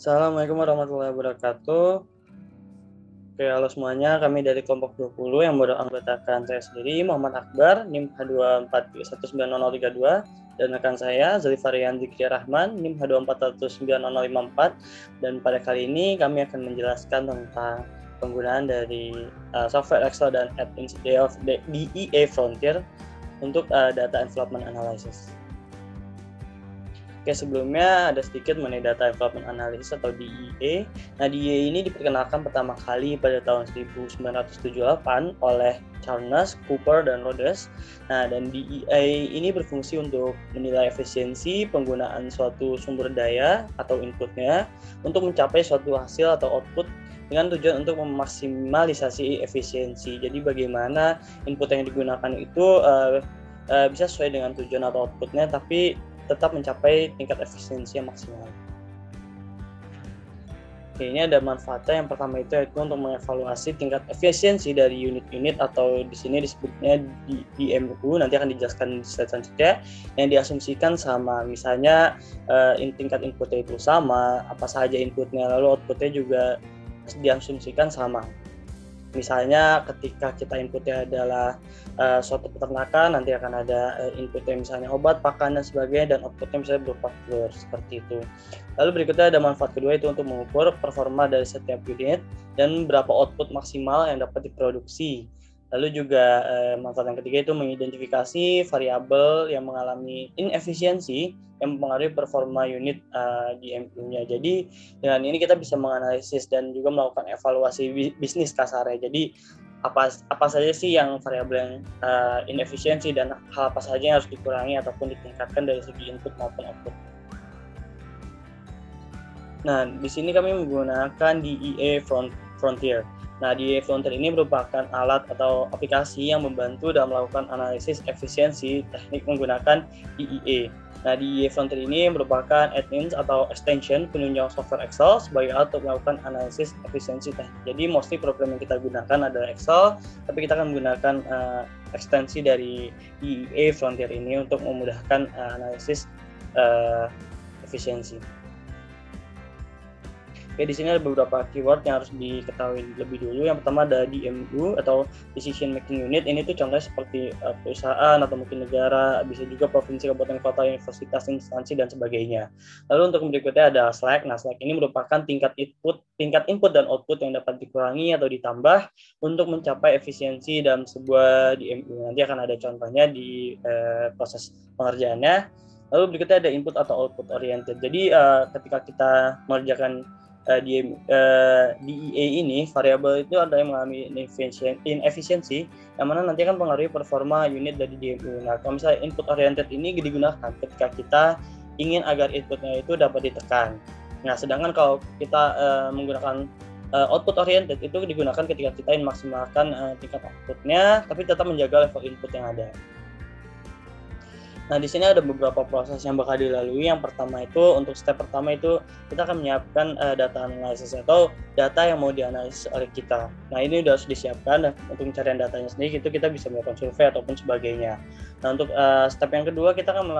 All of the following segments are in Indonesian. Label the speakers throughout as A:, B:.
A: Assalamualaikum warahmatullahi wabarakatuh. Oke, halo semuanya. Kami dari kelompok 20 yang beranggotakan saya sendiri, Muhammad Akbar, NIM H24190032, dan rekan saya, Zulfarian Zikri Rahman, NIM H24190054. Dan pada kali ini kami akan menjelaskan tentang penggunaan dari software Excel dan add-ins DEA Frontier untuk data development analysis. Oke, sebelumnya ada sedikit mengenai Data Development Analysis atau DEA. Nah, DEA ini diperkenalkan pertama kali pada tahun 1978 oleh Charles, Cooper, dan Rhodes. Nah, dan DEA ini berfungsi untuk menilai efisiensi penggunaan suatu sumber daya atau inputnya untuk mencapai suatu hasil atau output dengan tujuan untuk memaksimalisasi efisiensi. Jadi bagaimana input yang digunakan itu bisa sesuai dengan tujuan atau outputnya, tapi tetap mencapai tingkat efisiensi yang maksimal. Oke, ini ada manfaatnya. Yang pertama itu yaitu untuk mengevaluasi tingkat efisiensi dari unit-unit atau di sini disebutnya DMU, nanti akan dijelaskan di slide selanjutnya, yang diasumsikan sama, misalnya tingkat inputnya itu sama, apa saja inputnya, lalu outputnya juga diasumsikan sama. Misalnya ketika kita inputnya adalah suatu peternakan, nanti akan ada inputnya misalnya obat, pakan, dan sebagainya, dan outputnya misalnya berupa telur, seperti itu. Lalu berikutnya ada manfaat kedua, itu untuk mengukur performa dari setiap unit dan berapa output maksimal yang dapat diproduksi. Lalu juga manfaat yang ketiga itu mengidentifikasi variabel yang mengalami inefisiensi yang mempengaruhi performa unit DMU-nya. Jadi dengan ini kita bisa menganalisis dan juga melakukan evaluasi bisnis kasarnya. Jadi apa saja sih yang variabel yang inefisiensi dan hal apa saja yang harus dikurangi ataupun ditingkatkan dari segi input maupun output. Nah, di sini kami menggunakan DEA Frontier. Nah, DEA Frontier ini merupakan alat atau aplikasi yang membantu dalam melakukan analisis efisiensi teknik menggunakan DEA. Nah, DEA Frontier ini merupakan add-ins atau extension penunjang software Excel sebagai alat untuk melakukan analisis efisiensi teknik. Jadi, mostly program yang kita gunakan adalah Excel, tapi kita akan menggunakan ekstensi dari DEA Frontier ini untuk memudahkan analisis efisiensi. Oke, di sini ada beberapa keyword yang harus diketahui lebih dulu. Yang pertama ada DMU atau Decision Making Unit. Ini tuh contohnya seperti perusahaan atau mungkin negara, bisa juga provinsi, kabupaten, kota, universitas, instansi, dan sebagainya. Lalu untuk berikutnya ada slack. Nah, slack ini merupakan tingkat input dan output yang dapat dikurangi atau ditambah untuk mencapai efisiensi dalam sebuah DMU. Nanti akan ada contohnya di proses pengerjaannya. Lalu berikutnya ada input atau output oriented. Jadi ketika kita mengerjakan DEA ini, variabel itu ada yang mengalami inefisiensi, yang mana nanti akan mempengaruhi performa unit dari DMU. Nah, kalau misalnya input oriented ini digunakan ketika kita ingin agar inputnya itu dapat ditekan. Nah, sedangkan kalau kita menggunakan output oriented itu digunakan ketika kita ingin maksimalkan tingkat outputnya, tapi tetap menjaga level input yang ada. Nah, di sini ada beberapa proses yang bakal dilalui. Yang pertama itu, untuk step pertama itu kita akan menyiapkan data analisis atau data yang mau dianalisis oleh kita. Nah, ini sudah harus disiapkan, dan untuk pencarian datanya sendiri itu kita bisa melakukan survei ataupun sebagainya. Nah, untuk step yang kedua kita akan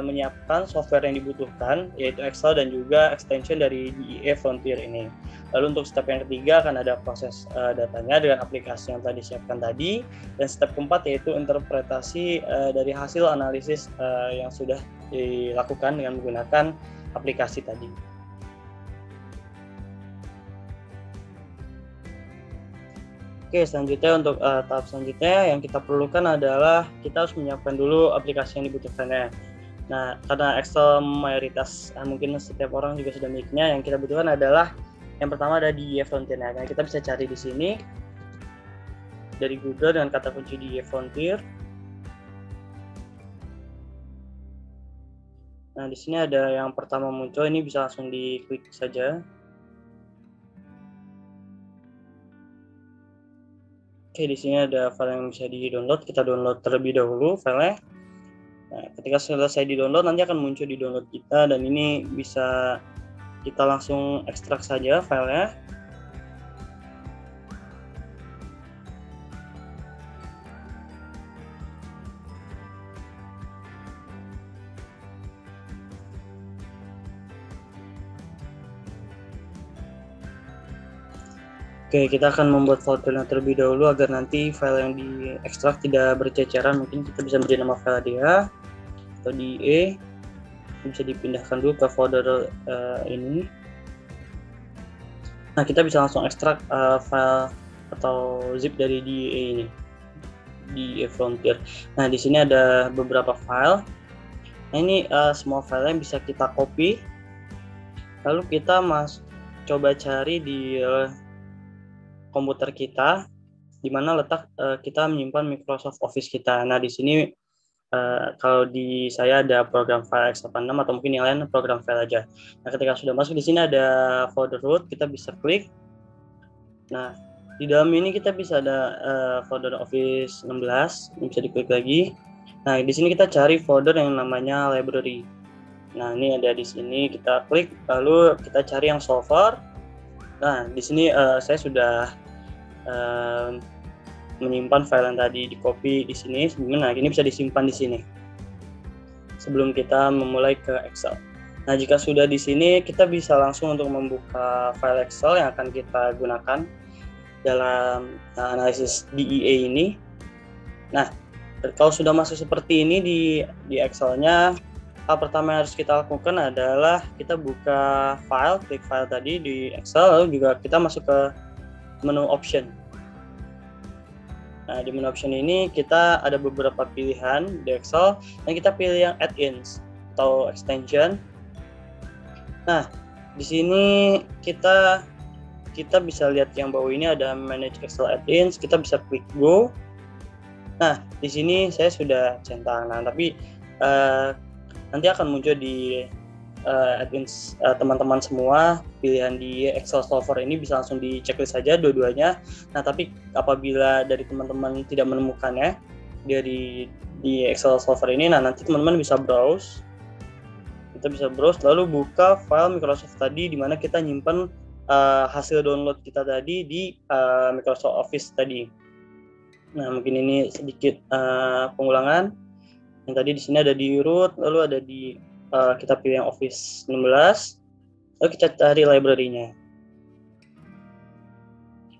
A: menyiapkan software yang dibutuhkan, yaitu Excel dan juga extension dari DEA Frontier ini. Lalu untuk step yang ketiga akan ada proses datanya dengan aplikasi yang tadi disiapkan tadi. Dan step keempat yaitu interpretasi dari hasil analisis yang sudah dilakukan dengan menggunakan aplikasi tadi. Oke, selanjutnya untuk tahap selanjutnya yang kita perlukan adalah kita harus menyiapkan dulu aplikasi yang dibutuhkannya. Nah, karena Excel mayoritas mungkin setiap orang juga sudah miliknya, yang kita butuhkan adalah yang pertama ada DEA Frontier. Nah, kita bisa cari di sini dari Google dengan kata kunci DEA Frontier. Nah, di sini ada yang pertama muncul, ini bisa langsung diklik saja. Oke, di sini ada file yang bisa di-download. Kita download terlebih dahulu filenya. Nah, ketika selesai di-download, nanti akan muncul di download kita, dan ini bisa kita langsung ekstrak saja filenya. Oke, kita akan membuat foldernya terlebih dahulu agar nanti file yang diekstrak tidak berceceran. Mungkin kita bisa beri nama file dia atau DE. Bisa dipindahkan dulu ke folder ini. Nah, kita bisa langsung ekstrak file atau zip dari DE ini, DE Frontier. Nah, di sini ada beberapa file. Nah, ini semua file yang bisa kita copy. Lalu kita coba cari di komputer kita di mana letak kita menyimpan Microsoft Office kita. Nah, di sini kalau di saya ada program file x86 atau mungkin yang lain program file aja. Nah, ketika sudah masuk di sini ada folder root, kita bisa klik. Nah, di dalam ini kita bisa ada folder Office 16, ini bisa diklik lagi. Nah, di sini kita cari folder yang namanya library. Nah, ini ada di sini, kita klik, lalu kita cari yang solver. Nah, di sini saya sudah menyimpan file yang tadi di copy di sini. Nah, ini bisa disimpan di sini sebelum kita memulai ke Excel. Nah, jika sudah di sini, kita bisa langsung untuk membuka file Excel yang akan kita gunakan dalam analisis DEA ini. Nah, kalau sudah masuk seperti ini di Excel-nya, hal pertama yang harus kita lakukan adalah kita buka file, klik file tadi di Excel, lalu juga kita masuk ke menu option. Nah, di menu option ini kita ada beberapa pilihan di Excel, dan kita pilih yang add-ins atau extension. Nah, di sini kita bisa lihat yang bawah ini ada manage Excel add-ins, kita bisa klik go. Nah, di sini saya sudah centang. Nah, tapi nanti akan muncul di add-ins teman-teman semua pilihan di Excel solver ini bisa langsung di checklist saja dua-duanya. Nah, tapi apabila dari teman-teman tidak menemukannya di Excel solver ini, nah nanti teman-teman bisa browse. Kita bisa browse lalu buka file Microsoft tadi di mana kita nyimpen hasil download kita tadi di Microsoft Office tadi. Nah, mungkin ini sedikit pengulangan. Yang tadi di sini ada di root, lalu ada di kita pilih yang Office 16, lalu kita cari library-nya.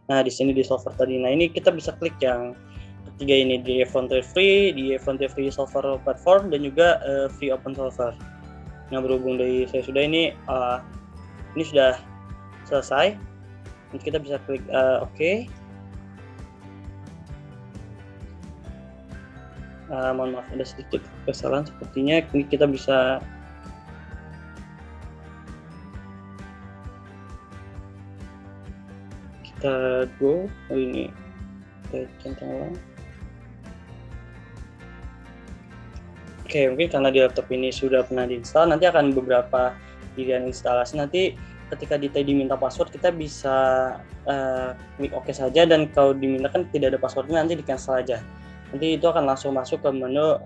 A: Nah, di sini di solver tadi. Nah, ini kita bisa klik yang ketiga ini, di Frontier Free Solver Platform, dan juga Free Open Solver. Nah, berhubung dari saya sudah ini sudah selesai. Nanti kita bisa klik OK. Mohon maaf ada sedikit kesalahan sepertinya. Ini kita bisa go. Ini kita centang ulang. Oke, mungkin karena di laptop ini sudah pernah diinstal, nanti akan beberapa pilihan instalasi. Nanti ketika diminta password, kita bisa klik OK saja, dan kalau dimintakan tidak ada passwordnya, nanti di cancel aja. Nanti itu akan langsung masuk ke menu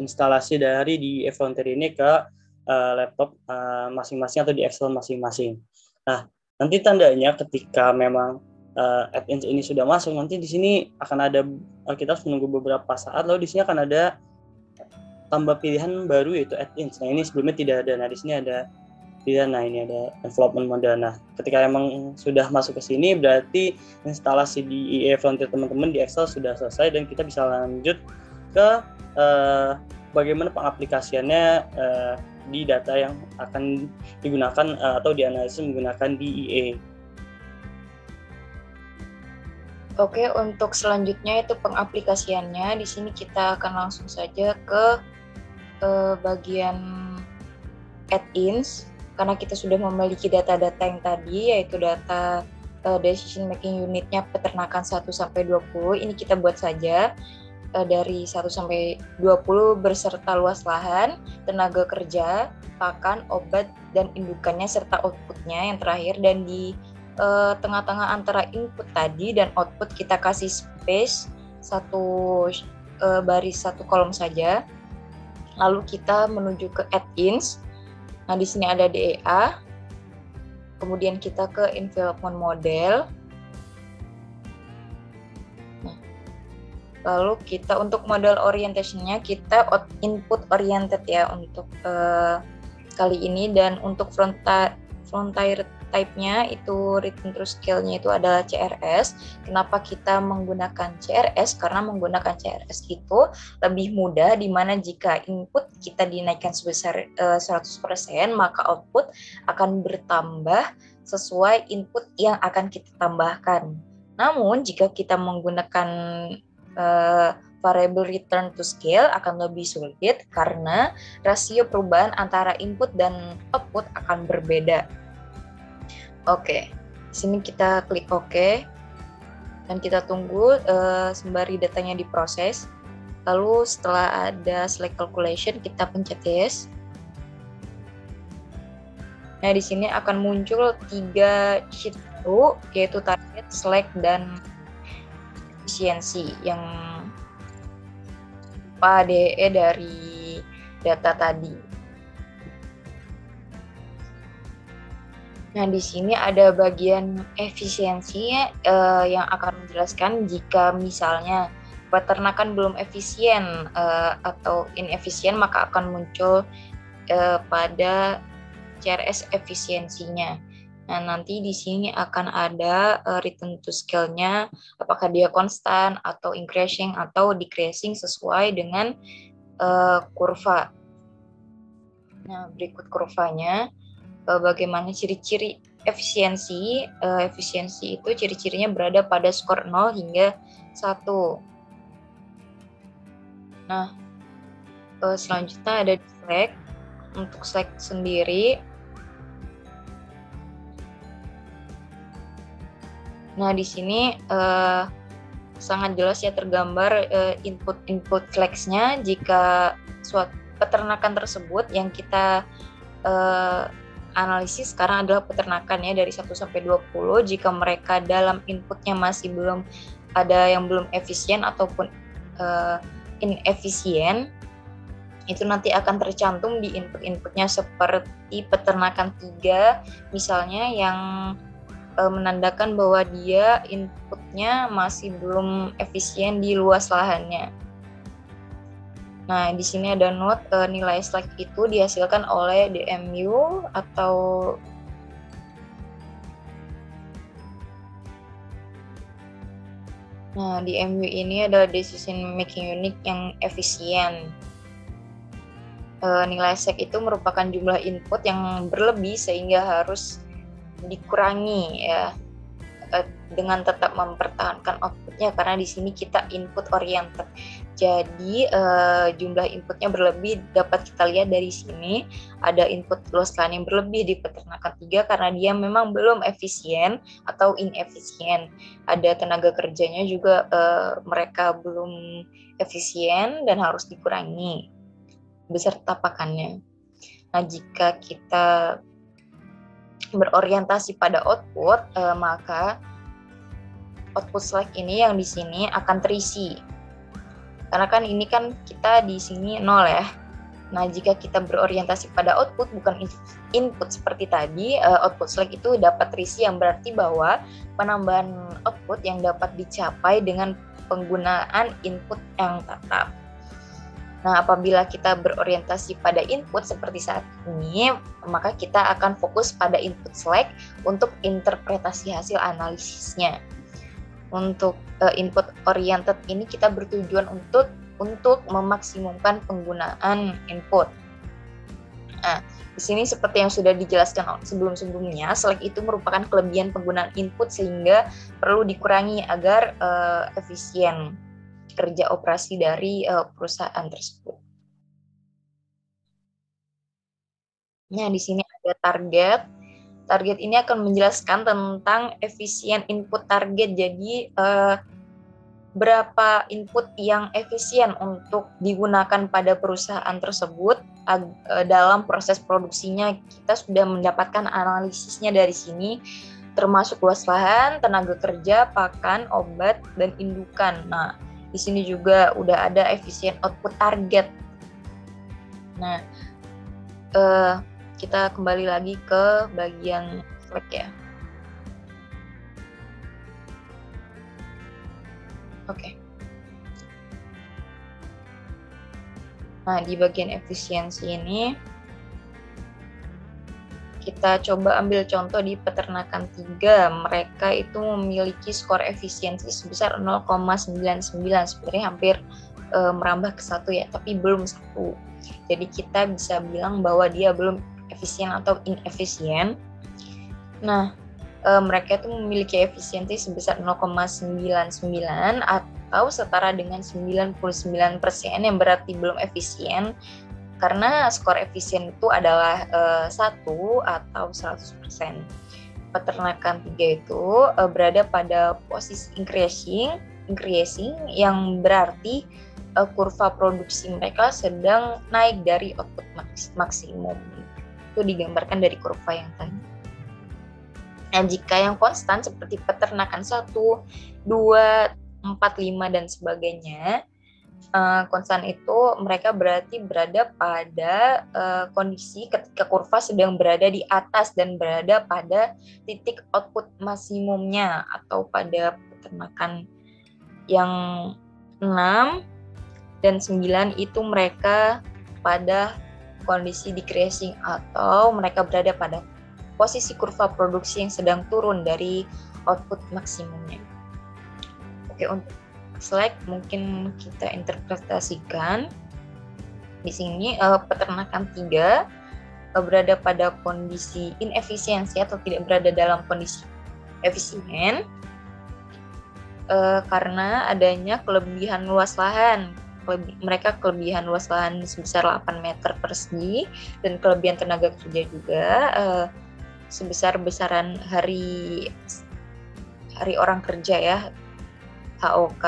A: instalasi dari di Frontier ini ke laptop masing-masing atau di Excel masing-masing. Nah, nanti tandanya ketika memang add-ins ini sudah masuk, nanti di sini akan ada, kita harus menunggu beberapa saat, lalu di sini akan ada tambah pilihan baru yaitu add-ins. Nah, ini sebelumnya tidak ada. Nah, di sini ada pilihan. Nah, ini ada development mode. Nah, ketika emang sudah masuk ke sini, berarti instalasi di IE Frontier teman-teman di Excel sudah selesai, dan kita bisa lanjut ke bagaimana pengaplikasiannya di data yang akan digunakan atau dianalisis menggunakan DEA.
B: Oke, untuk selanjutnya itu pengaplikasiannya. Di sini kita akan langsung saja ke bagian add-ins, karena kita sudah memiliki data-data yang tadi, yaitu data decision making unitnya peternakan 1-20. Ini kita buat saja dari 1-20 berserta luas lahan, tenaga kerja, pakan, obat, dan indukannya serta outputnya yang terakhir. Dan di tengah-tengah antara input tadi dan output kita kasih space satu baris satu kolom saja. Lalu kita menuju ke add-ins. Nah, di sini ada DEA. Kemudian kita ke envelopment model. Nah, lalu kita untuk model orientation-nya kita input oriented ya untuk kali ini, dan untuk frontier type-nya itu written to scale-nya itu adalah CRS. Kenapa kita menggunakan CRS? Karena menggunakan CRS itu lebih mudah, di mana jika input kita dinaikkan sebesar 100%, maka output akan bertambah sesuai input yang akan kita tambahkan. Namun jika kita menggunakan variable return to scale akan lebih sulit karena rasio perubahan antara input dan output akan berbeda. Oke, di sini kita klik OK dan kita tunggu sembari datanya diproses. Lalu setelah ada select calculation kita pencet yes. Nah, di sini akan muncul 3 sheet baru, yaitu target, select, dan efisiensi yang DE dari data tadi. Nah, di sini ada bagian efisiensi yang akan menjelaskan jika misalnya peternakan belum efisien atau inefisien, maka akan muncul pada CRS efisiensinya. Nah, nanti di sini akan ada return to scale-nya, apakah dia konstan atau increasing atau decreasing sesuai dengan kurva. Nah, berikut kurvanya, bagaimana ciri-ciri efisiensi. Efisiensi itu ciri-cirinya berada pada skor 0 hingga 1. Nah, selanjutnya ada select. Untuk select sendiri, nah di sini sangat jelas ya tergambar input flex-nya jika suatu peternakan tersebut yang kita analisis sekarang adalah peternakan ya dari 1 sampai 20. Jika mereka dalam inputnya masih belum ada yang belum efisien ataupun inefisien, itu nanti akan tercantum di input-inputnya seperti peternakan 3 misalnya yang menandakan bahwa dia inputnya masih belum efisien di luas lahannya. Nah, di sini ada note nilai select itu dihasilkan oleh DMU atau DMU ini adalah decision making unit yang efisien. Nilai select itu merupakan jumlah input yang berlebih sehingga harus dikurangi ya dengan tetap mempertahankan outputnya, karena di sini kita input oriented. Jadi jumlah inputnya berlebih dapat kita lihat dari sini ada input luas lahan yang berlebih di peternakan 3 karena dia memang belum efisien atau inefisien. Ada tenaga kerjanya juga mereka belum efisien dan harus dikurangi beserta pakannya. Nah, jika kita berorientasi pada output, maka output select ini yang di sini akan terisi. Karena kan ini kan kita di sini 0 ya. Nah, jika kita berorientasi pada output bukan input seperti tadi, output select itu dapat terisi, yang berarti bahwa penambahan output yang dapat dicapai dengan penggunaan input yang tetap. Nah, apabila kita berorientasi pada input seperti saat ini, maka kita akan fokus pada input select untuk interpretasi hasil analisisnya. Untuk input oriented ini kita bertujuan untuk memaksimumkan penggunaan input. Nah, di sini seperti yang sudah dijelaskan sebelum-sebelumnya, select itu merupakan kelebihan penggunaan input sehingga perlu dikurangi agar efisien kerja operasi dari perusahaan tersebut. Nah, di sini ada target. Target ini akan menjelaskan tentang efisien input target. Jadi berapa input yang efisien untuk digunakan pada perusahaan tersebut dalam proses produksinya. Kita sudah mendapatkan analisisnya dari sini, termasuk luas lahan, tenaga kerja, pakan, obat, dan indukan. Nah, di sini juga udah ada efisien output target. Nah, kita kembali lagi ke bagian select ya. Oke. Nah, di bagian efisiensi ini kita kita coba ambil contoh di peternakan 3, mereka itu memiliki skor efisiensi sebesar 0,99, sebenarnya hampir merambah ke 1 ya, tapi belum 1. Jadi kita bisa bilang bahwa dia belum efisien atau inefisien. Nah, mereka itu memiliki efisiensi sebesar 0,99 atau setara dengan 99%, yang berarti belum efisien, karena skor efisien itu adalah 1 atau 100%. Peternakan 3 itu berada pada posisi increasing yang berarti kurva produksi mereka sedang naik dari output maksimum. Itu digambarkan dari kurva yang tadi. Nah, jika yang konstan seperti peternakan 1, 2, 4, 5 dan sebagainya, konstan itu mereka berarti berada pada kondisi ketika kurva sedang berada di atas dan berada pada titik output maksimumnya, atau pada peternakan yang 6 dan 9 itu mereka pada kondisi decreasing atau mereka berada pada posisi kurva produksi yang sedang turun dari output maksimumnya. Oke, untuk slide mungkin kita interpretasikan di sini peternakan 3 berada pada kondisi inefisiensi atau tidak berada dalam kondisi efisien karena adanya kelebihan luas lahan. Mereka kelebihan luas lahan sebesar 8 meter persegi dan kelebihan tenaga kerja juga sebesar besaran hari orang kerja ya, HOK,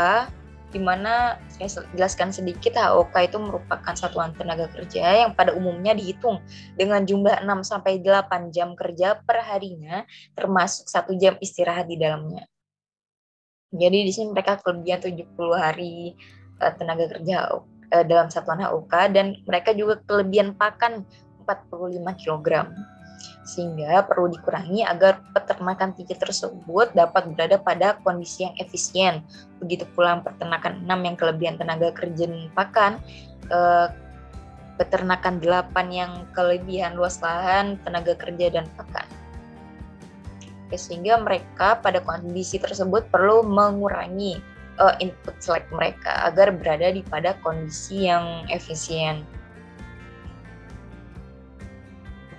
B: di mana saya jelaskan sedikit, HOK itu merupakan satuan tenaga kerja yang pada umumnya dihitung dengan jumlah 6-8 jam kerja per harinya, termasuk 1 jam istirahat di dalamnya. Jadi di sini mereka kelebihan 70 hari tenaga kerja dalam satuan HOK, dan mereka juga kelebihan pakan 45 kg. Sehingga perlu dikurangi agar peternakan 3 tersebut dapat berada pada kondisi yang efisien. Begitu pula peternakan 6 yang kelebihan tenaga kerja dan pakan, peternakan 8 yang kelebihan luas lahan, tenaga kerja dan pakan. Sehingga mereka pada kondisi tersebut perlu mengurangi input select mereka agar berada di pada kondisi yang efisien.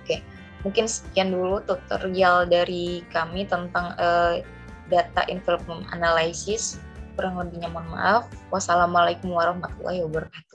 B: Oke, mungkin sekian dulu tutorial dari kami tentang data envelopment analysis. Kurang lebihnya mohon maaf. Wassalamualaikum warahmatullahi wabarakatuh.